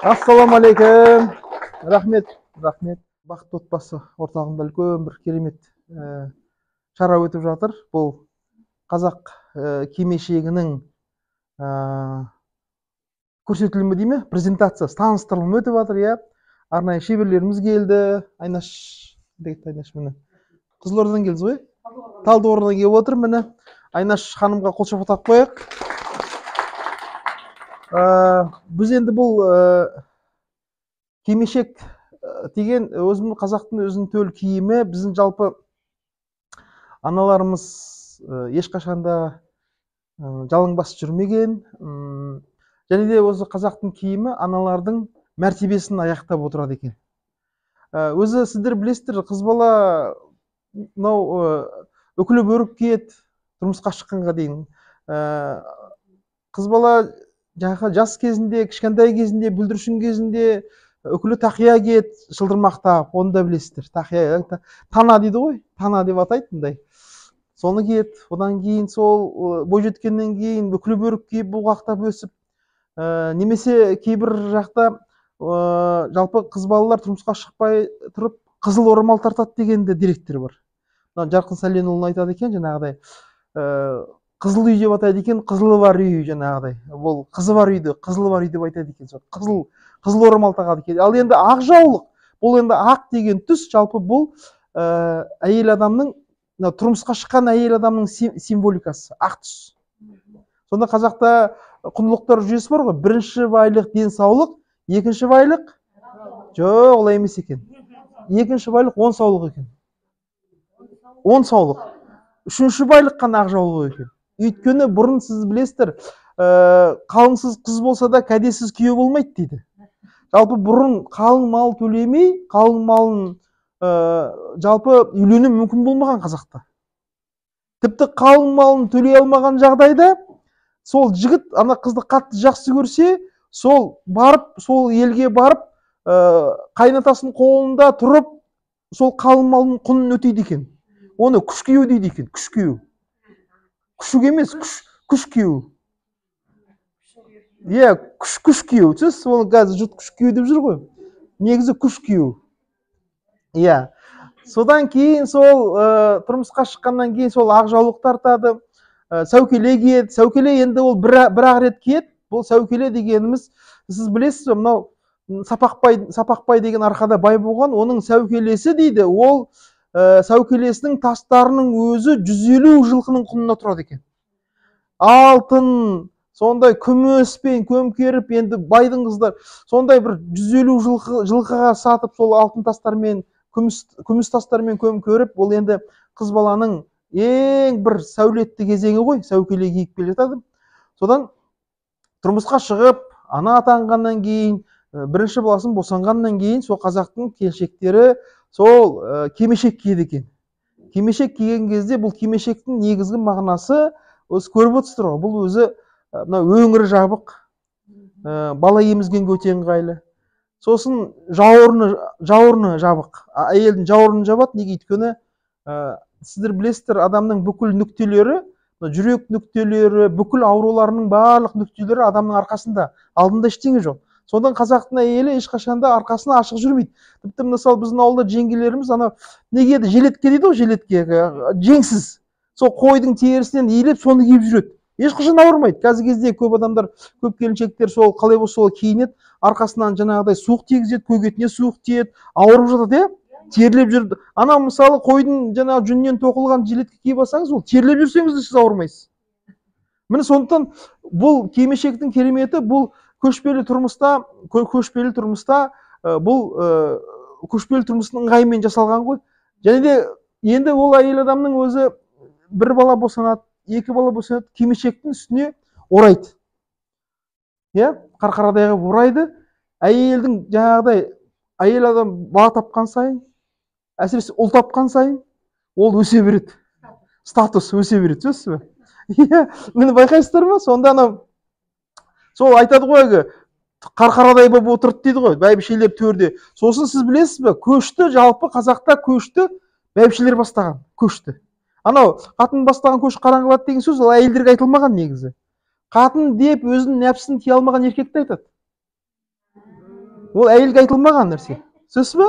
Ассалаумағалейкум. Рахмет. Бақытты отбасы орталығында үлкен бір керемет шара өтіп жатыр. Бұл қазақ кимешегінің көрсетілімі дейме, презентация, таныстырылымы өтіп жатыр, иә. Арнайы шеберлеріміз келді. Айнаш міне. Қызылордадан келдіңіз ғой? Талдықорғаннан келіп отыр, міне. Айнаш ханымға қол шапалақ қояйық. Біз енді бұл кимешек деген өзімнің қазақтың өзінің төл киімі, біздің жалпы аналарымыз ешқашанда жалаңбас жүрмеген, және де өзі қазақтың киімі аналардың мәртебесін аяқтап отырады екен. Өзі сіздер білесіздер, қыз бала үкілі бөрік киеді тұрмысқа шыққанға дейін. Қыз бала жас кезінде, кішкентай кезінде, бүлдіршін кезінде үкілі тақия киеді, шылдырмақ тағып, оны да білесіздер. Тақия, тана дейді ғой, тана деп атайтындай. Соны киеді, одан кейін сол бойжеткеннен кейін үкілі бөрік киіп бұлғақтап өсіп, немесе кейбір жақта жалпы қыз балалар тұрмысқа шықпай тұрып қызыл орамал тартады деген де деректер бар. Жарқын Сәленұлын айтады екен, жаңағыдай қызыл үй деп атайды екен, қызылы бар үй, жаңағыдай. Ол қызы бар үйді, қызылы бар үй деп айтады екен. Қызыл орамал тағады екен. Ал енді ақ жаулық, бұл енді ақ деген түс, жалпы бұл әйел адамның, тұрмысқа шыққан әйел адамның символикасы, ақ түс. Сонда қазақта құндылықтар жүйесі бар ғой, бірінші байлық денсаулық, екінші байлық жоқ, олай емес екен. Екінші байлық 10 саулық екен. 10 саулық. Үшінші байлық қана ақ жаулық екен. Өйткені бұрын сіз білесіздер, қалыңсыз қыз болса да кәдесіз күйеу болмайды дейді. Жалпы бұрын қалың мал төлемей, қалың малын жалпы үйлену мүмкін болмаған қазақта. Тіпті қалың малын төлей алмаған жағдайда, сол жігіт ана қызды қатты жақсы көрсе, сол елге барып, қайнатасының қолында тұрып, сол қалың малын құнын өтейді екен. Оны күш кию дейді екен, күш кию. Күшік емес, күш кию. Иә, күш кию. Сіз оны қазір жұрт күш кию деп жүр ғой. Негізі күш кию. Иә. Содан кейін сол тұрмысқа шыққаннан кейін сол ақ жаулық тартады, сәукеле киеді. Сәукеле енді ол бір-ақ рет киеді. Бұл сәукеле дегеніміз, сіз білесіз, мынау Сапақбай деген арқада бай болған, оның сәукелесі дейді, ол сәукелесінің тастарының өзі 150 жылқының құнына тұрады екен. Алтын, сондай күміспен көмкеріп, енді байдың қыздар, сондай бір 150 жылқыға сатып, сол алтын тастармен, күміс тастармен көмкеріп, ол енді қыз баланың ең бір сәулетті кезеңі ғой, сәукеле киіп келе жатады. Содан тұрмысқа шығып, ана атанғаннан кейін, бірінші баласын босанғаннан кейін, сол қазақтың келіншектері сол кимешек киеді екен. Кимешек киген кезде бұл кимешектің негізгі мағынасы, өзі көріп отырсыздар ғой, бұл өзі өңірі жабық, бала емізгенге өте ыңғайлы. Сосын жауырыны жабық. Әйелдің жауырынын жабады, неге? Өйткені сіздер білесіздер, адамның бүкіл нүктелері, жүрек нүктелері, бүкіл ауруларының барлық нүктелері адамның арқасында, алдында ештеңе жоқ. Содан қазақтың әйелі ешқашанда арқасына ашық жүрмейді. Тіпті мысалы біздің ауылда жеңгелеріміз ана неге жилетке дейді ғой, жилетке жеңсіз. Сол қойдың терісінен иіліп соны киіп жүреді. Ешқашан ауырмайды. Қазіргі кезде көп адамдар, көп келіншектер сол қалай болса солай киінеді, арқасынан жаңағыдай суық тигізеді, көгетіне суық тиеді, ауырып жатады, терлеп жүрді. Ана мысалы қойдың жаңағы жүнінен тоқылған жилетке киіп алсаңыз, ол терлеп жүрсеңіз де сіз ауырмайсыз. Міне сондықтан бұл кимешектің кереметі, бұл көшпелі тұрмыста бұл көшпелі тұрмыстың ыңғайымен жасалған ғой. Және де енді ол әйел адамның өзі бір бала босанады, екі бала босанады, кимешектің үстіне орайды. Қарқарадай қылып орайды. Әйелдің жаңағыдай, әйел адам бала тапқан сайын, әсіресе ұл тапқан сайын, ол өсе береді. Статус өсе береді, сөзсіз бе? Мені байқайсыздар ма? Сонда сол айтады ғой, қарқарадай болып отырды дейді ғой, бәйбішелер төрде. Сосын сіз білесіз бе, көшті, жалпы қазақта көшті, бәйбішелер бастаған, көшті. Анау қатын бастаған көш қараңғылады деген сөз ол әйелдерге айтылмаған негізі. Қатын деп өзінің нәпсісін тия алмаған еркекті айтады. Ол әйелге айтылмаған нәрсе. Сөзсіз бе?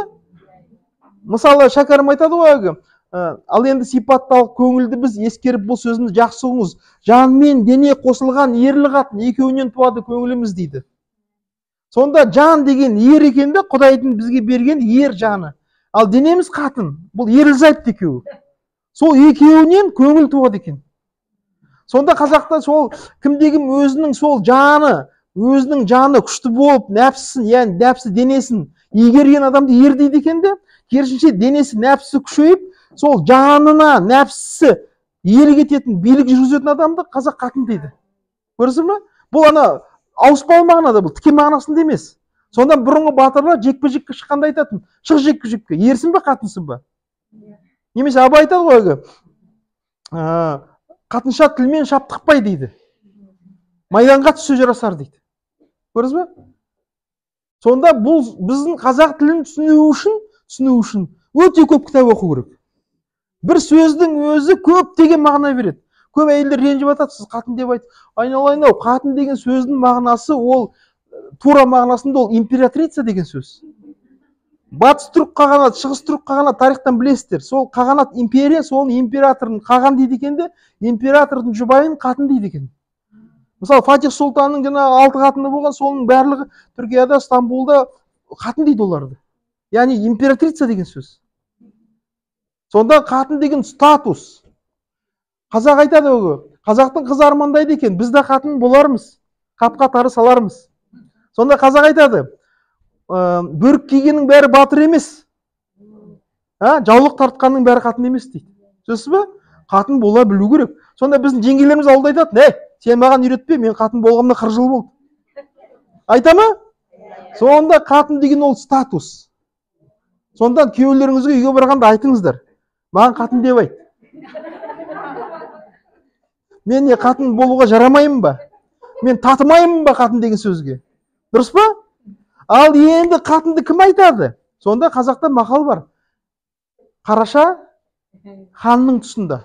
Мысалы, шәкәрім айтады ғой, ал енді сипатталық көңілді біз ескеріп бұл сөзімді жақсы ұғыңыз. Жан мен дене қосылған ерлі қатын екеуінен туады көңіліміз дейді. Сонда жан деген ер екенде Құдайдың бізге берген ер жаны. Ал денеміз қатын, бұл ерлі зат екеуі. Сол екеуінен көңіл туады екен. Сонда қазақта сол кімде-кім өзінің сол жаны, өзінің жаны күшті болып, нәпсісін, яғни нәпсі денесін игерген адамды ер дейді екен де, керісінше денесі нәпсі күшейіп, сол жанына нәпсісі иелік ететін, билік жүргізетін адамды қазақ қатын дейді. Көрдіңіз бе? Бұл ана ауыспалы мағынада, бұл тіке мағынасында емес. Сонда бұрынғы батырлар жекпе-жекке шыққанда айтатын, шық жекпе-жекке, ерсің бе, қатынсың ба? Немесе Абай айтады ғой, қатынша тілмен шаптықпай дейді. Майданға түссе жарасар дейді. Көрдіңіз бе? Сонда бұл біздің қазақ тілін түсіну үшін өте көп кітап оқу керек. Бір сөздің өзі көп деген мағына береді. Көп әйелдер ренжіп жатады, сіз қатын деп айтып, айналайын-ау, қатын деген сөздің мағынасы ол тура мағынасында ол императрица деген сөз. Батыс түрік қағанат, шығыс түрік қағанат тарихтан білесіздер. Сол қағанат империя, сол императорын қаған дейді екен де, императордың жұбайын қатын дейді екен. Мысалы, Фатих Сұлтанның жаңағы 6 қатыны болған, соның барлығы Түркияда, Стамбулда қатын дейді оларды. Яғни императрица деген сөз. Сонда қатын деген статус. Қазақ айтады ғой, қазақтың қызы армандайды екен, біз де қатын болармыз, қапқа тары салармыз. Сонда қазақ айтады, бөрік кигеннің бәрі батыр емес, жаулық тартқанның бәрі қатын емес дейді. Сөзсіз бе? Қатын бола білу керек. Сонда біздің жеңгелеріміз ауылда айтады, сен маған үйретпе, мен қатын болғанымда 40 жыл болды. Айта ма? Сонда қатын деген ол статус. Сонда күйеулеріңізге үйге барғанда айтыңыздар, маған қатын деп айт. Мен не қатын болуға жарамайым ба? Мен татымайым ба қатын деген сөзге? Дұрыс па? Ал енді қатынды кім айтады? Сонда қазақта мақал бар. Қараша ханның тұсында.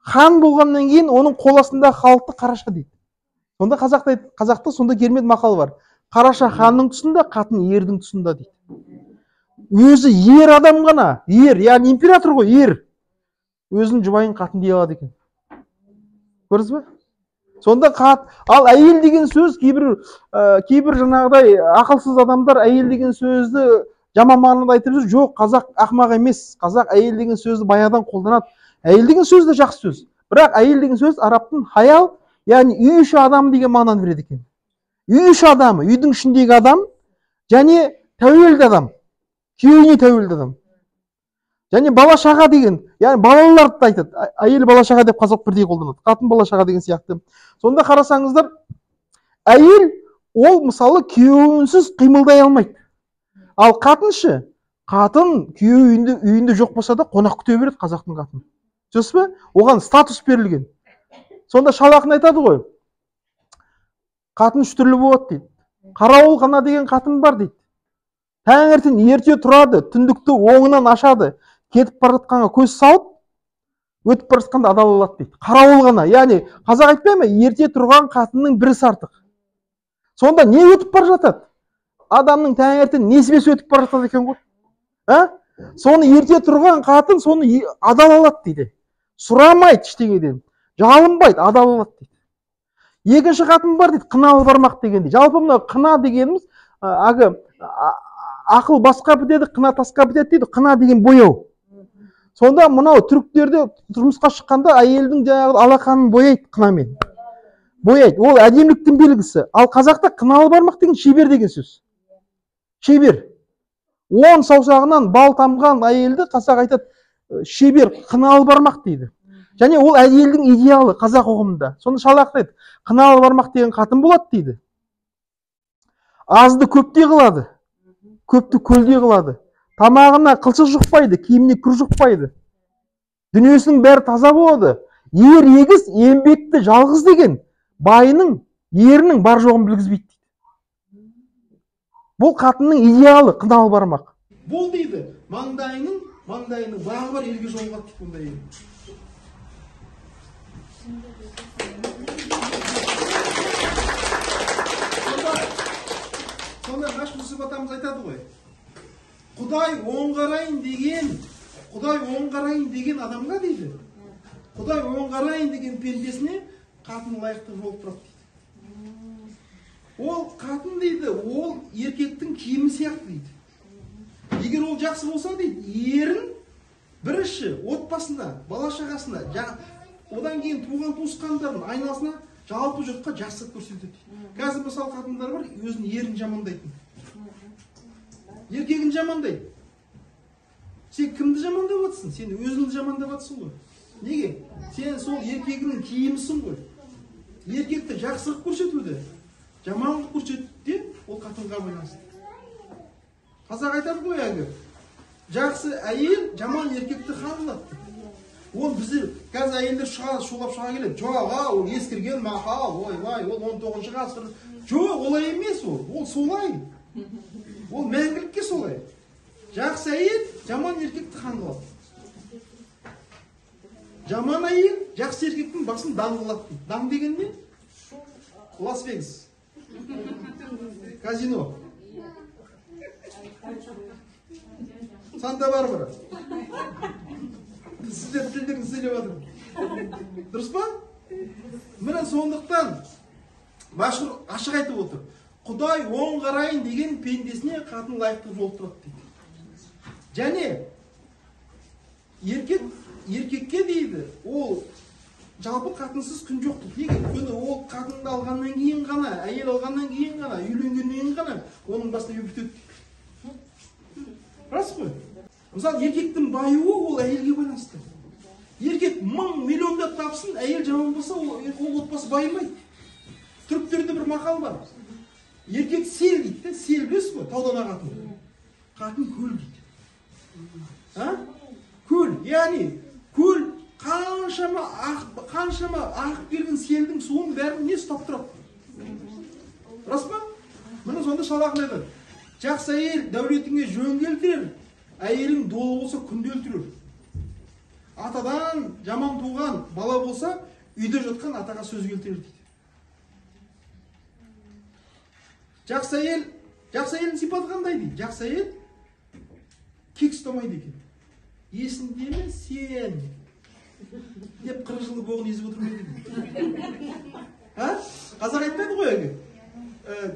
Хан болғаннан кейін оның қол астында халықты қараша дейді. Сонда қазақта сонда керемет мақал бар. Қараша ханның тұсында, қатын ердің тұсында дейді. Өзі ер адам ғана, ер, яғни император ғой, ер. Өзінің жұбайын қатын дей алады екен. Көрдіңіз бе? Сонда ал әйел деген сөз кейбір жаңағыдай ақылсыз адамдар әйел деген сөзді жаман мағынада айтып жүр. Жоқ, қазақ ақымақ емес. Қазақ әйел деген сөзді баяғыдан қолданады. Әйел деген сөз де жақсы сөз. Бірақ әйел деген сөз арабтың хаял, яғни үй іші адам деген мағынаны береді екен. Үй іші адамы, үйдің ішіндегі адам, және тәуелді адам, күйеуіне тәуелді адам. Және бала шаға деген, яғни балаларды айтады. Әйел бала шаға деп қазақ бірдей қолданады. Қатын бала шаға деген сияқты. Сонда қарасаңыздар, әйел ол мысалы күйеуінсіз қимылдай алмайды. Ал қатыншы, қатын күйеуі үйінде жоқ болса да қонақ күте береді қазақтың қатыны. Сөзсіз бе? Оған статус берілген. Сонда Шал ақын айтады ғой, қатын 3 түрлі болады дейді. Қарауыл ғана деген қатын бар дейді. Таңертең ерте тұрады, түндікті оңынан ашады. Кетіп бара жатқанға көз салып, өтіп бара жатқанда адал алады дейді. Қарауыл ғана. Яғни қазақ айтпай ма, ерте тұрған қатынның бірі артық. Сонда не өтіп бара жатады? Адамның таңертең несібесі өтіп бара жатады екен ғой. Соны ерте тұрған қатын соны адал алады дейді. Сұрамайды ештеңеден. Жалынбайды, адал алады дейді. Екінші қатын бар дейді, қыналы бармақ деген дейді. Жалпы мына қына дегеніміз, ақыл басқа бітеді, қына тасқа бітеді дейді. Қына деген бояу. Сонда мынау түріктерде тұрмысқа шыққанда әйелдің жаңағы алақанын бояйды қынамен. Бояйды. Ол әдеміліктің белгісі. Ал қазақта қыналы бармақ деген шебер деген сөз. Шебер. 10 саусағынан бал тамған әйелді қазақ айтады, шебер, қыналы бармақ дейді. Және ол әйелдің идеалы қазақ ұғымында. Сонда Шолақ айтады, қыналы бармақ деген қатын болады дейді. Азды көпте қылады, көпті көлде қылады. Тамағына қылшық жұқпайды, киіміне күр жұқпайды. Дүниесінің бәрі таза болады. Ер егіз, еңбекті жалғыз деген байының, ерінің бар жоғын білгізбейді. Бұл қатынның идеалы қыналы бармақ. Бұл дейді, маңдайының бағы бар елге жолығады дейді бұндай ел. Сонда Мәшһүр Жүсіп атамыз айтады ғой. Құдай оңғарайын деген адамға дейді. Құдай оңғарайын деген пендесіне қатын лайықты болып тұрады дейді. Ол қатын дейді, ол еркектің киімі сияқты дейді. Егер ол жақсы болса дейді, ерін бірінші отбасына, бала шағасына, одан кейін туған туысқандарын айналасына жалпы жұртқа жақсылық көрсетеді дейді. Қазір мысалы қатындар бар, өзінің ерін жамандайтын. Еркегін жамандайды. Сен кімді жамандап жатсың? Сен өзіңді жамандап жатсың ғой. Неге? Сен сол еркегінің киімісің ғой. Еркекті жақсылық көрсетуді, жамандық көрсетуде ол қатынға байланысты. Қазақ айтады ғой әлгі, жақсы әйел жаман еркекті хан қылады. Ол біздер қазір әйелдер шулап шыға келеді. Жоқ, ол ескірген мақал, ойбай, ол 19 ғасыр. Жоқ, олай емес ол. Ол солай. Ол мәңгілікке солай. Жақсы әйел жаман еркекті хан қылады. Жаман әйел жақсы еркектің басын дан қылады. Дан деген не? Лас-Вегас. Казино. Санта-Барбара. Сіздер тілдеріңіз сөйлеп жатыр. Дұрыс па? Міне сондықтан Мәшһүр ашық айтып отыр. Құдай оңғарайын деген пендесіне қатын лайықты болып тұрады дейді. Және еркекке дейді, ол жалпы қатынсыз күн жоқ дейді. Неге? Өйткені ол қатынды алғаннан кейін ғана, әйел алғаннан кейін ғана, үйленгеннен кейін ғана оның басына өбітеді. Рас қой? Мысалы, еркектің байуы ол әйелге байланысты. Еркек 1000 миллиондап тапсын, әйел жаман болса, ол отбасы байымайды. Түріктерде бір мақал бар. Еркек сел дейді, сел білесіз ғой, таудан ағатын. Қатын көл дейді. Көл, яғни көл қаншама ағып келген селдің суын бәрін не ұстап тұрады? Рас па? Міне сонда Шолақ айтады. Жақсы әйел дәулетіңе жөн келтірер, әйелің долы болса күнде өлтірер. Атадан жаман туған бала болса, үйде жатқан атаға сөз келтірер дейді. Жақсы әйелдің сипаты қандай дейді? Жақсы әйел кек ұстамайды екен. Есінде ме сен? Деп 40 жылы боғын езіп отырмайды. Қазақ айтпайды ғой әге.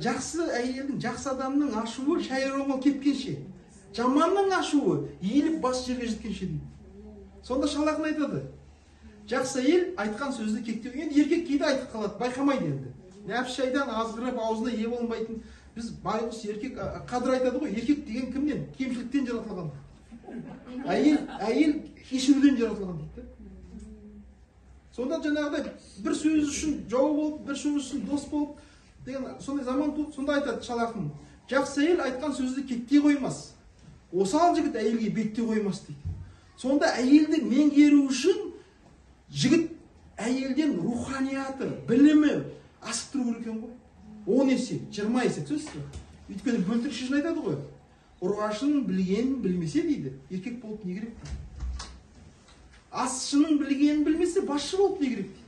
Жақсы әйелдің, жақсы адамның ашуы шайырауға кепкенше, жаманның ашуы иіліп бас жерге жеткенше дейді. Сонда Шолақ айтады. Жақсы әйел айтқан сөзді кектеу. Енді еркек кейде айтып қалады, байқамайды енді. Нәпсі шайдан азғырып аузына ие болмайтын. Біз байғұс еркек, Қадыр айтады ғой, еркек деген кімнен? Кемшіліктен жаратылған. Әйел кешіруден жаратылған дейді. Сонда жаңағыдай бір сөз үшін жау болып, бір сөз үшін дос болып деген сондай заман туып, сонда айтады Шолақтың. Жақсы әйел айтқан сөзді кекте қоймас. Осал жігіт әйелге бетте қоймас дейді. Сонда әйелді меңгеру үшін жігіт әйелден руханияты, білімі асып тұру керек екен ғой. 10 есе, 20 есе сөзсіз. Өйткені бөлтірік шешін айтады ғой. Ұрғашының білгенін білмесе дейді, еркек болып не керек дейді. Асшының білгенін білмесе, басшы болып не керек дейді.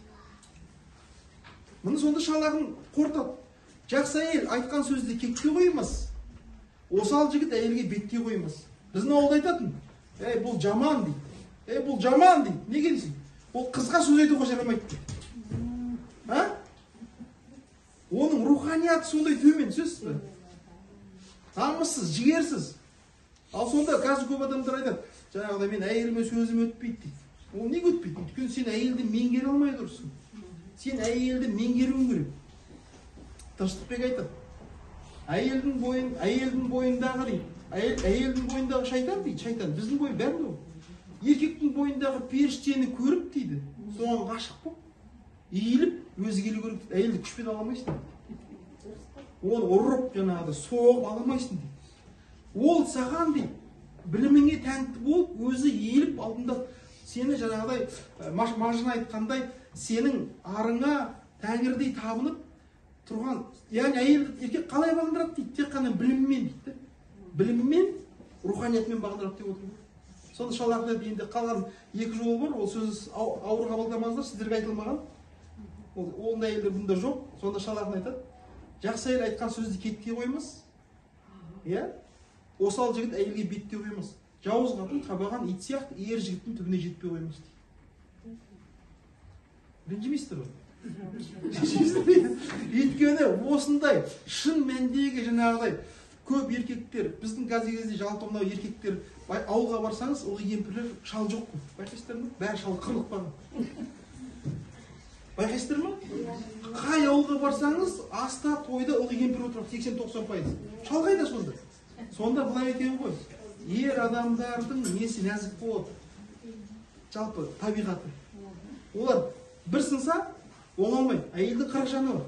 Мұны сонда Шолағын қортады. Жақсы әйел айтқан сөзді кекке қоймас. Осал жігіт әйелге бетке қоймас. Біздің ауылда айтатын, бұл жаман дейді. Бұл жаман дейді. Неге дейсің? Ол қызға сөз айтуға жарамайды дейді. Оның руханияты сондай төмен, сөзсіз бе? Намыссыз, жігерсіз. Ал сонда қазір көп адамдар айтады, жаңағыда мен әйеліме сөзім өтпейді дейді. Ол неге өтпейді? Өйткені сен әйелді меңгере алмай тұрсың. Сен әйелді меңгеруің керек. Тыныштықбек айтады. Әйелдің бойындағы дейді. Әйелдің бойындағы шайтан дейді. Шайтан біздің бойы бәрінде ол. Еркектің бойындағы періштені көріп дейді. Соған ғашық болып, иіліп, өзі келу керек дейді. Әйелді күшпен ала алмайсың дейді. Оны ұрып, жаңағыда соғып ала алмайсың дейді. Ол саған дейді, біліміңе тәнті болып, өзі иіліп алдында сені жаңағыдай мажына айтқандай, сенің арыңа тәңірдей табынып тұрған, яғни әйелді еркек қалай бағындырады дейді, тек қана біліммен дейді. Біліммен, руханиятымен бағындырады деп отырмын. Сонда шалақта енді қалған екі жол бар, ол сөз ауыр қабылдамаңыздар, сіздерге айтылмаған. Ондай әйелдер бұнда жоқ. Сонда шалақта айтады, жақсы әйел айтқан сөзді кетке қоймас. Осал жігіт әйелге бетте қоймас. Жауыз қатын қабаған ит сияқты ер жігіттің түбіне жетпей қоймас дейді. Ренжімейсіздер ғой? Өйткені осындай шын мәндегі жаңағыдай көп еркектер, біздің қазіргі кезде жалпы мынау еркектер ауылға барсаңыз, ылғи кемпірлер шал жоқ қой. Байқайсыздар ма? Бәрі шал қырылып қалған. Байқайсыздар ма? Қай ауылға барсаңыз, аста тойда ылғи кемпір отырады 80-90%. Шал қайда сонда? Сонда былай екен ғой. Ер адамдардың несі нәзік болады. Жалпы табиғаты. Олар бір сынса, оңалмайды. Әйелдің қырық жаны бар.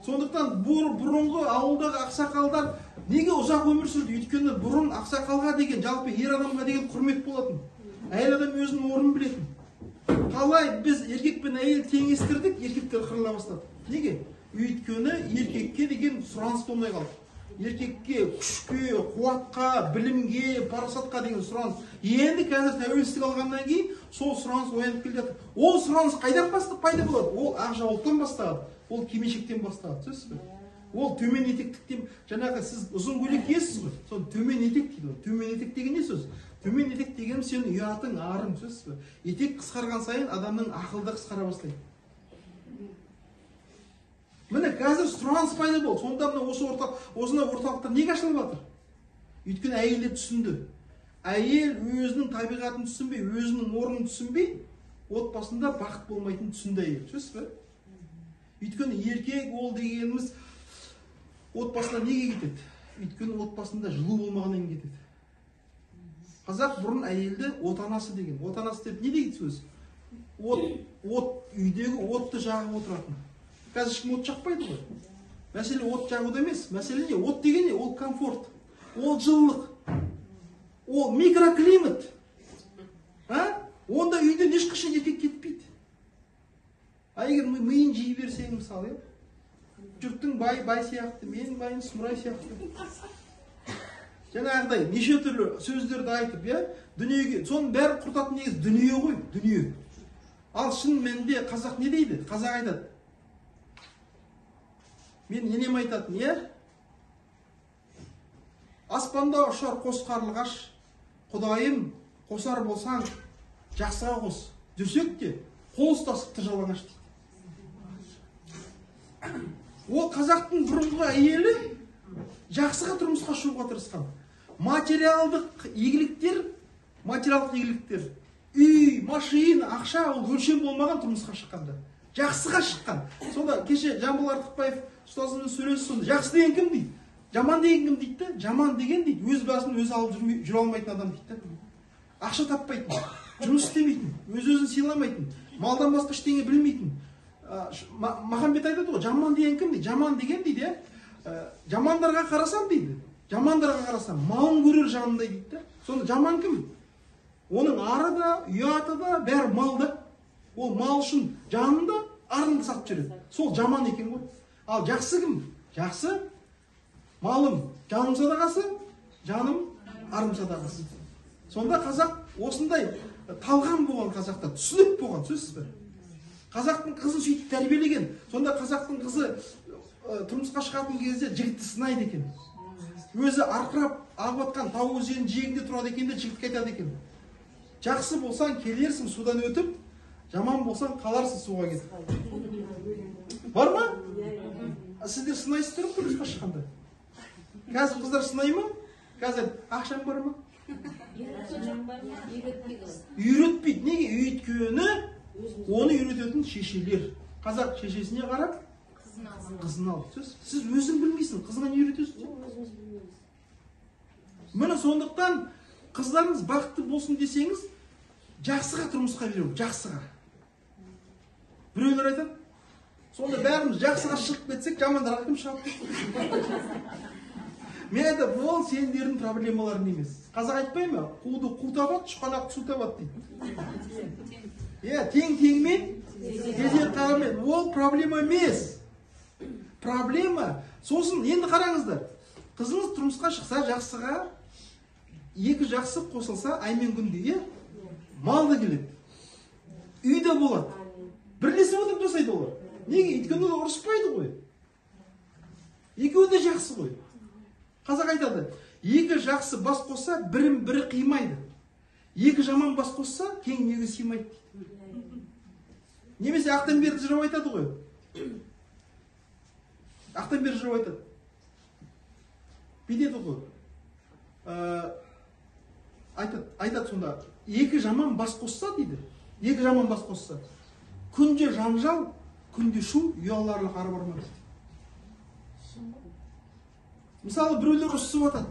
Сондықтан бұрынғы ауылдағы ақсақалдар неге ұзақ өмір сүрді? Өйткені бұрын ақсақалға деген, жалпы ер адамға деген құрмет болатын. Әйел адам өзінің орнын білетін. Қалай біз еркек пен әйел теңестірдік, еркектер қырыла бастады. Неге? Өйткені еркекке деген сұраныс болмай қалды. Еркекке, күшке, қуатқа, білімге, парасатқа деген сұраныс. Енді қазір тәуелсіздік алғаннан кейін сол сұраныс оянып келе жатыр. Ол сұраныс қайдан пайда болады? Ол ақ жаулықтан басталады. Ол кимешектен басталады. Сөзсіз бе? Ол төмен етектіктен, жаңағы сіз ұзын көйлек киесіз ғой. Сол төмен етек дейді. Төмен етек деген не сөз? Төмен етек деген сенің ұятың, арың, сөзсіз бе? Етек қысқарған сайын адамның ақылды қысқара бастайды. Міне қазір сұраныс пайда болды. Сонда осындай орталықтар неге ашылып жатыр? Өйткені әйелдер түсінді. Әйел өзінің табиғатын түсінбей, өзінің орнын түсінбей, отбасында бақыт болмайтынын түсінді әйел. Сөзсіз бе? Өйткені еркек ол дегеніміз отбасына неге кетеді? Өйткені отбасында жылу болмағаннан кетеді. Қазақ бұрын әйелді отанасы деген. Отанасы деп не дейді сөз? Үйдегі отты жағып отыратын. Қазір ешкім от жақпайды ғой. Мәселе от жағуда емес. Мәселе не? От деген не? Ол комфорт. Ол жылылық. Ол микроклимат. Онда үйден ешқашан еркек кетпейді. Егер миын жей берсең мысалы, жұрттың бай сияқты, менің байым сұмырай сияқты. Жаңағыдай неше түрлі сөздерді айтып, дүниеге, соның бәрі құртатын негіз дүние ғой, дүние. Ал шын мәнінде қазақ не дейді? Қазақ айтады. Мен енем айтатын, аспанда ұшар қос қарлығаш, Құдайым қосар болсаң, жақсыға қос. Жүрсек те, қол ұстасып тұр жалаңаш дейді. Ол қазақтың бұрынғы әйелі жақсыға тұрмысқа шығуға тырысқан. Материалдық игіліктер, үй, машина, ақша, ол өлшем болмаған тұрмысқа шыққанда. Жақсыға шыққан. Сонда кеше Жамбыл Артықбаев ұстазымыз сөйлесі сонда. Жақсы деген кім дейді? Жаман деген кім дейді? Жаман деген дейді, өз басын өзі алып жүре алмайтын адам дейді. Ақша таппайтын, жұмыс істемейтін, өз-өзін сыйламайтын, малдан басқа ештеңе білмейтін. Махамбет айтады ғой, жаман деген кім дейді? Жаман деген дейді, жамандарға қарасам дейді. Жамандарға қарасам, малын көрер жанындай дейді. Сонда жаман кім? Оның ары да, ұяты да, бәрі малда. Ол мал үшін жанында арынды сатып жүреді. Сол жаман екен ғой. Ал жақсы кім? Жақсы, малым жаным садағасы, жаным арым садағасы. Сонда қазақ осындай талған болған қазақта, түсінік болған, сөзсіз бе? Қазақтың қызын сөйтіп тәрбиелеген. Сонда қазақтың қызы тұрмысқа шығатын кезде жігітті сынайды екен. Өзі арқырап ағып жатқан тау өзенінің жиегінде тұрады екен де жігітке айтады екен: жақсы болсаң келерсің судан өтіп, жаман болсаң қаларсың суға кетіп. Бар ма? Сіздер сынайсыздар ма тұрмысқа шыққанда? Қазір қыздар сынай ма? Қазір ақшаң бар ма? Үйретпейді. Неге? Өйткені оны үйрететін шешелер. Қазақ шешесіне қарап қызын алды. Сіз өзің білмейсің, қызыңа не үйретесіз? Міне сондықтан қыздарыңыз бақытты болсын десеңіз, жақсыға тұрмысқа беру, жақсыға. Біреулер айтады, сонда бәріміз жақсыға шығып кетсек, жамандарға кім шығады? Мен айтамын, ол сендердің проблемаларың емес. Қазақ айтпай ма? Қуды қу табады, шұқанақты су табады дейді. Тең-теңмен, тезек қағымен. Ол проблема емес. Проблема. Сосын енді қараңыздар. Қызыңыз тұрмысқа шықса жақсыға, екі жақсы қосылса, аймен күнде, мал да келеді. Үй де болады. Бірлесіп отырып жасайды олар. Неге? Өйткені олар ұрыспайды ғой. Екеуі де жақсы ғой. Қазақ айтады, екі жақсы бас қосса, бірін бірі қимайды. Екі жаман бас қосса, кең неге сыймайды. Немесе ақтан бері жырау айтады ғой. Ақтан бері жырау айтады. Бедеді ғой. Айтады сонда, екі жаман бас қосса дейді. Екі жаман бас қосса. Күнде жанжал, күнде шу, ұяларлық ары бармайды. Мысалы, біреулер ұрысып атады.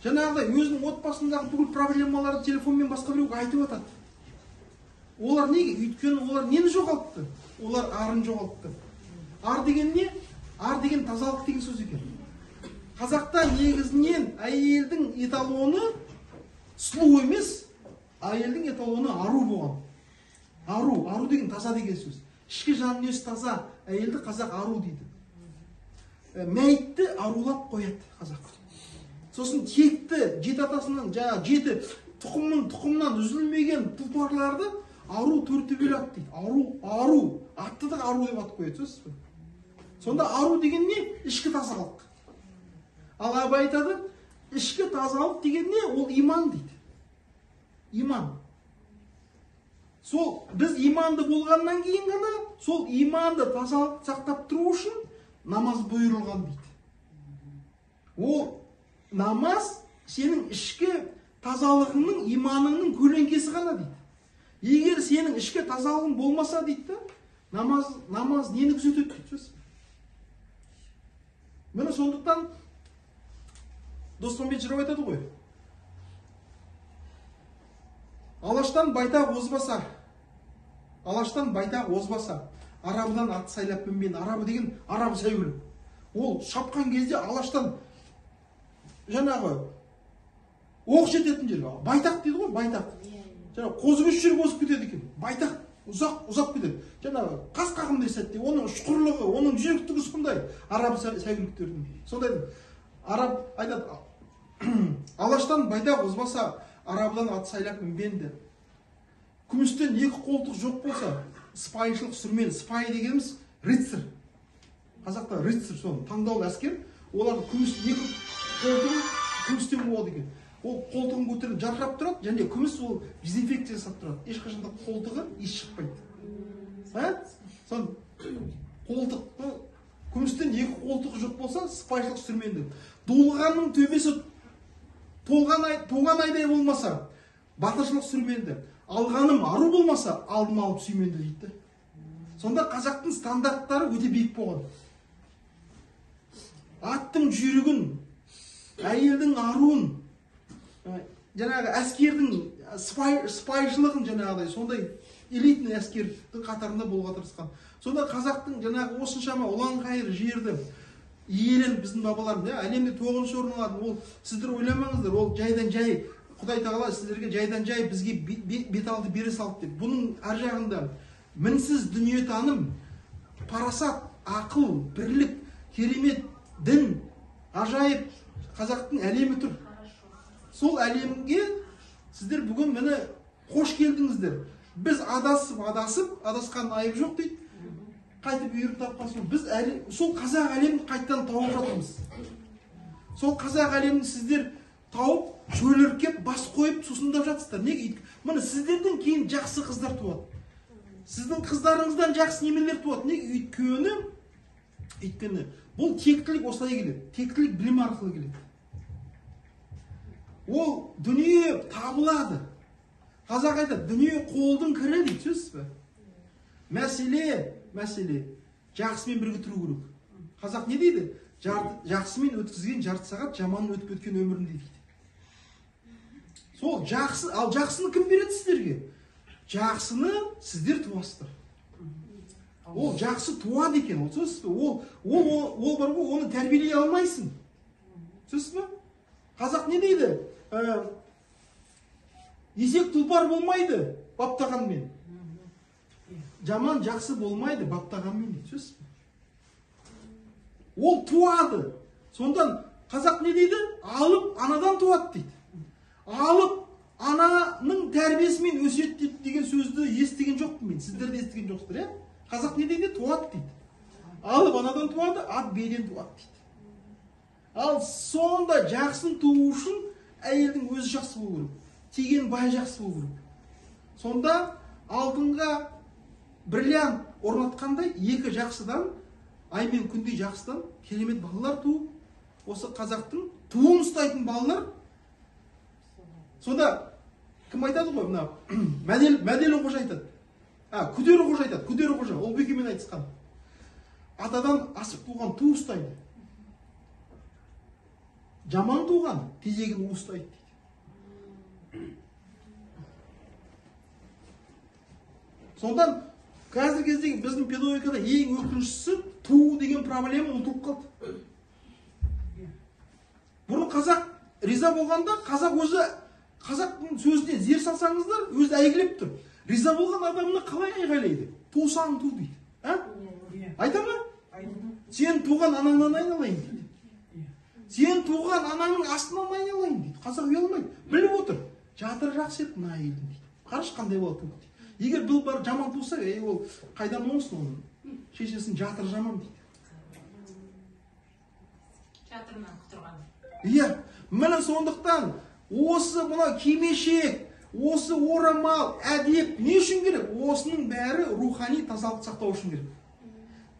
Жаңағыдай өзінің отбасындағы бүкіл проблемаларды телефонмен басқа біреуге айтып атады. Олар неге? Өйткені олар нені жоғалтты? Олар арын жоғалтты. Ар деген не? Ар деген тазалық деген сөз екен. Қазақта негізінен әйелдің эталоны сұлу емес, әйелдің эталоны ару болған. Ару деген таза деген сөз. Ішкі жан дүниесі таза, әйелді қазақ ару дейді. Мәйітті арулап қояды қазақ. Сосын текті, жеті атасынан, жеті тұқымнан үзілмеген тұлпарларды ару төртөбелат дейді. Ару, атты да ару деп атып қояды. Сонда ару деген не? Ішкі тазалық. Ал Абай айтады, ішкі тазалық деген не? Ол иман дейді. Иман. Сол біз иманды болғаннан кейін ғана, сол иманды тазалық сақтап тұру үшін намаз бұйырылған дейді. Ол намаз сенің ішкі тазалығыңның, иманыңның көлеңкесі ғана дейді. Егер сенің ішкі тазалығың болмаса дейді, намаз нені күзетеді дейді. Міне сондықтан Доспамбет жырау айтады ғой. Алаштан байтақ озбаса, алаштан байтақ озбаса, арабыдан ат сайлап мінбен. Арабы деген арабы сәйгүлік. Ол шапқан кезде алаштан жаңағы оқ жететін жер. Байтақ дейді ғой, байтақ. Жаңағы қозы көш жерге озып кетеді екен. Байтақ ұзап кетеді. Жаңағы қас қағымдай сәтте, оның шұқырлығы, оның жүректігі сондай. Арабы сәйгүліктердің. Сондай араб айтады, алаштан байтақ озбаса, арабыдан ат сайлап мінбенді. Күмістен екі қолтық жоқ болса, сыпайшылық сүрмен. Сыпайы дегеніміз рыцарь. Қазақта рыцарь, соны таңдаулы әскер. Олардың екі қолтығы күмістен болады екен. Ол қолтығын көтеріп жарқырап тұрады, және күміс ол дезинфекция жасап тұрады. Ешқашанда қолтығы еш шықпайды. Сон қолтық, күмістен екі қолтығы жоқ болса, сыпайшылық сүрменді. Долғанның төбесі тоған айдай болмаса, батыршылық сүрменді. Алғаным ару болмаса, алдым алып сүйменді дейді. Сонда қазақтың стандарттары өте биік болған. Аттың жүйрігін, әйелдің аруын, жаңағы әскердің сыпайшылығын жаңағыдай, сондай элитный әскердің қатарында болуға тырысқан. Сонда қазақтың жаңағы осыншама ұлан-ғайыр жерді иеленіп біздің бабаларым, әлемде 9-шы орын алады. Ол сіздер ойламаңыздар, ол жайдан жай, Құдай тағала сіздерге жайдан жай бізге бет алды бере салды деп. Бұның ар жағында мінсіз дүниетаным, парасат, ақыл, бірлік, керемет, дін, ажайып қазақтың әлемі тұр. Сол әлемге сіздер бүгін мені қош келдіңіздер. Біз адасып, адасқан айып жоқ дейді. қайтып үйіріп тапқан соң біз сол қазақ әлемін қайтадан тауып жатырмыз. Сол қазақ әлемін сіздер тауып, шөліркеп, бас қойып, сусындап жатсыздар. Неге? Міне сіздерден кейін жақсы қыздар туады. Сіздің қыздарыңыздан жақсы немелер туады. Неге? Өйткені бұл тектілік осылай келеді. Тектілік білім арқылы келеді. Ол дүние табылады. Қазақ айтады, дүние қолдың кірі дейді, сөзсіз бе? Мәселе, жақсымен бірге тұру керек. Қазақ не дейді? Жақсымен өткізген жарты сағат, жаманын өтіп өткен өмірінде дейді. Сол жақсы, ал жақсыны кім береді сіздерге? Жақсыны сіздер туасыздар. Ол жақсы туады екен, сөзсіз бе? Ол бар ғой, оны тәрбиелей алмайсың. Сөзсіз бе? Қазақ не дейді? Есек тұлпар болмайды баптағанмен. Жаман жақсы болмайды баптағанмен дейді, сөзсіз бе? Ол туады. Сондан қазақ не дейді? Алып анадан туады дейді. Алып ананың тәрбиесімен өсиет деген сөзді естіген жоқпын мен. Сіздер де естіген жоқсыздар, иә? Қазақ не дейді? Туады дейді. Алып анадан туады, ат бейден туады дейді. Ал сонда жақсын туу үшін әйелдің өзі жақсы болу керек. Тиген бай жақсы болу керек. Сонда алтынға бриллиант орнатқандай екі жақсыдан, ай мен күндей жақсыдан керемет балалар туып, осы қазақтың туын ұстайтын балалар. Сонда кім айтады ғой, мына Мәделі қожа айтады. Күдері қожа айтады. Күдері қожа ол бекемен айтысқан. Атадан асып туған ту ұстайды. Жаман туған тезегін ұстайды дейді. Сондан қазір кездегі біздің педагогикада ең өкініштісі туу деген проблема ұмытылып қалды. Бұрын қазақ риза болғанда, қазақ өзі қазақтың сөзіне зер салсаңыздар, өзі әйгілеп тұр. Риза болған адамына қалай айғайлайды? Тусаң ту дейді. Айта ма? Сен туған анаңнан айналайын дейді. Сен туған ананың астынан айналайын дейді. Қазақ ұялмайды. Біліп отыр. Жатыр жақсы еді мына әйелдің дейді. Қараш қандай болады дейді. Егер бұл бар жаман туса, ол қайдан оңсын оның? Шешесін жатыр жаман дейді. Жатырынан құтырған. Иә, міне сондықтан осы мына кимешек, осы орамал, әдеп не үшін керек? Осының бәрі рухани тазалық сақтау үшін керек.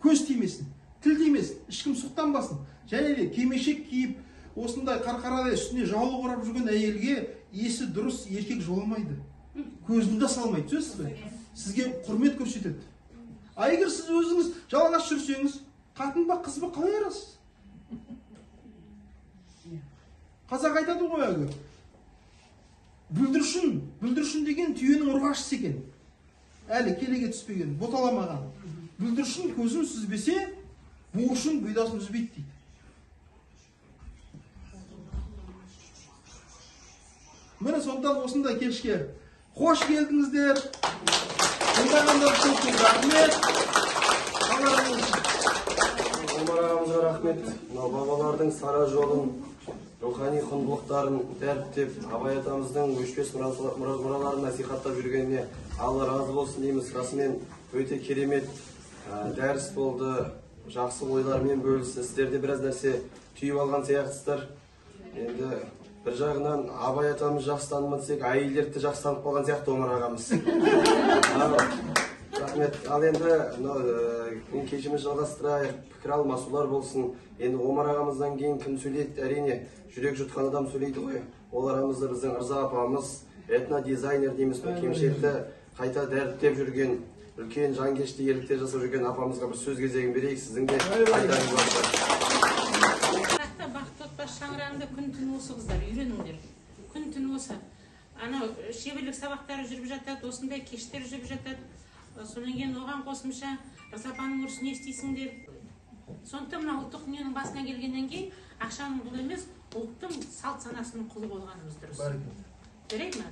Көз тимесін, тіл тимесін, ешкім сұқтанбасын. Және де кимешек киіп, осындай қарқарадай үстіне жаулық орап жүрген әйелге есі дұрыс еркек жоламайды. Көзін де салмайды, сөзсіз бе? Сізге құрмет көрсетеді. Егер сіз өзіңіз жалаңаш жүрсеңіз, қатын ба, қыз ба қалай арасыз? Қазақ айтады ғой әлгі. Бүлдіршін деген түйенің ұрғашысы екен. Әлі келеге түспеген, боталамаған. Бүлдіршін көзін сүзбесе, буышын бұйдасын үзбейді дейді. Міне сондан осындай кешке қош келдіңіздер. Тыңдағандар көп рахмет. Омар ағамызға рахмет. Бабалардың сара жолын, рухани құндылықтарын дәріптеп, Абай атамыздың өшпес мұраларын насихаттап жүргеніне Алла разы болсын дейміз. Расымен өте керемет дәріс болды. Жақсы ойлармен бөлісті. Сіздерде біраз нәрсе түйіп алған сияқтысыздар. Енді бір жағынан Абай атамыз жақсы танымадсек, әйелдерді жақсы танып қалған сияқты Омар ағамыз. Рахмет. Ал енді кешіміз жалғастырайық, пікір алмасулар болсын. Енді Омар ағамыздан кейін кім сөйлейді? Әрине, жүрек жұтқан адам сөйлейді ғой. Ол арамызда біздің Ырза апамыз, этнодизайнер дейміз, кемшілікті қайта дәріптеп жүрген, үлкен жанкешті ерліктер жасап жүрген апамызға бір сөз кезегін берейік. Сіздің де айтарыңыз бар. Бақытты отбасы шаңырағында күн-түн осы қыздар, үйреніңдер. Күн-түн осы. Анау шеберлік сабақтары жүріп жатады, осындай кештер жүріп жатады. Содан кейін оған қосымша Ырза апаның өрісін естисіңдер. Сондықтан мына ұлттық дүниенің басына келгеннен кейін ақшаның құлы емес, ұлттың салт санасының құлы болғанымыз дұрыс. Жарайды ма?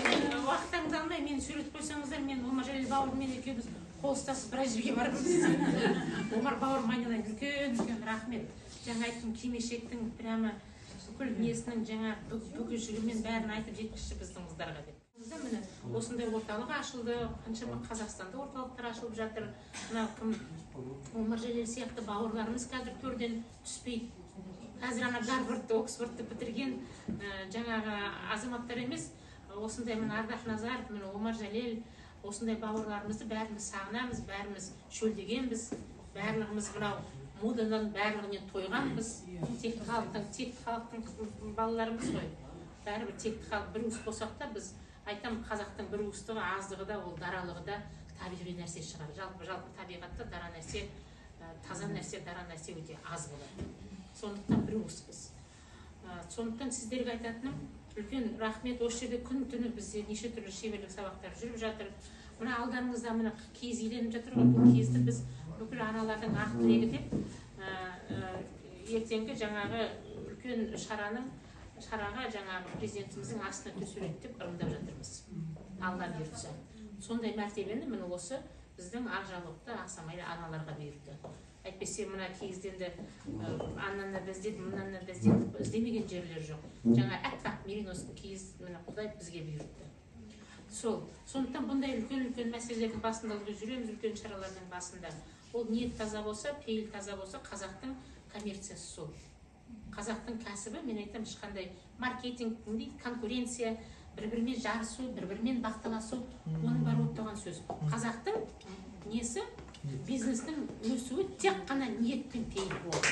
Енді уақыттарыңызды алмай мені сөйлетіп қойсаңыздар, мен Омаржалел бауырыммен екеуміз қол ұстасып біраз жерге барып Омар бауырым айналайын, үлкен рахмет. Жаңа айттым, кимешектің прямо бүкіл несінің жаңа бүкіншілігімен бәрін айтып жеткізші біздің қыздарға деп. Міне осындай орталық ашылды, қаншама Қазақстанда орталықтар ашылып жатыр. Мына кім Омар Жәлел сияқты бауырларымыз қазір төрден түспейді. Қазір ана Гарвардты, Оксфордты бітірген жаңағы азаматтар емес, осындай міне Ардақ Назаров, міне Омар Жәлел, осындай бауырларымызды бәріміз сағынамыз, бәріміз шөлдегенбіз, барлығымыз мынау модадан барлығымен тойғанбыз. Текті халықтың балаларымыз ғой. Бәрібір текті халық бір уыс болсақ та, біз айтам, қазақтың бір уыстығы, аздығы да, ол даралығы да табиғи нәрсе шығар. Жалпы табиғатта дара нәрсе, таза нәрсе, дара нәрсе өте аз болады. Сондықтан бір уыспыз. Сондықтан сіздерге айтатыным, үлкен рахмет. Осы жерде күн түні бізде неше түрлі шеберлік сабақтар жүріп жатыр. Мына алдарыңызда мына киіз иленіп жатыр ғой. Бұл киізді біз бүкіл аналардың ақ тілегі деп ертеңгі жаңағы үлкен шараға жаңағы президентіміздің астына төселеді деп ырымдап жатырмыз. Алла бұйыртса. Сондай мәртебені міне осы біздің Ақжалықты, Ақсамайлы аналарға бұйыртты. Әйтпесе мына киізденді аннан да іздеді, мұнан да іздемеген жерлер жоқ. Жаңа әппақ мериносты киіз міне Құдай бізге бұйыртты. Сондықтан бұндай үлкен мәселелердің басында жүреміз, үлкен шаралардың басында. Ол ниет таза болса, пейіл таза болса, қазақтың коммерциясы сол. Қазақтың кәсібі, мен айтам, ешқандай маркетинг, конкуренция, бір-бірімен жарысу, бір-бірімен бақталасу, оның бар болып тұрған сөз. Қазақтың несі, бизнестің өсуі тек қана ниет пен пейіл болды.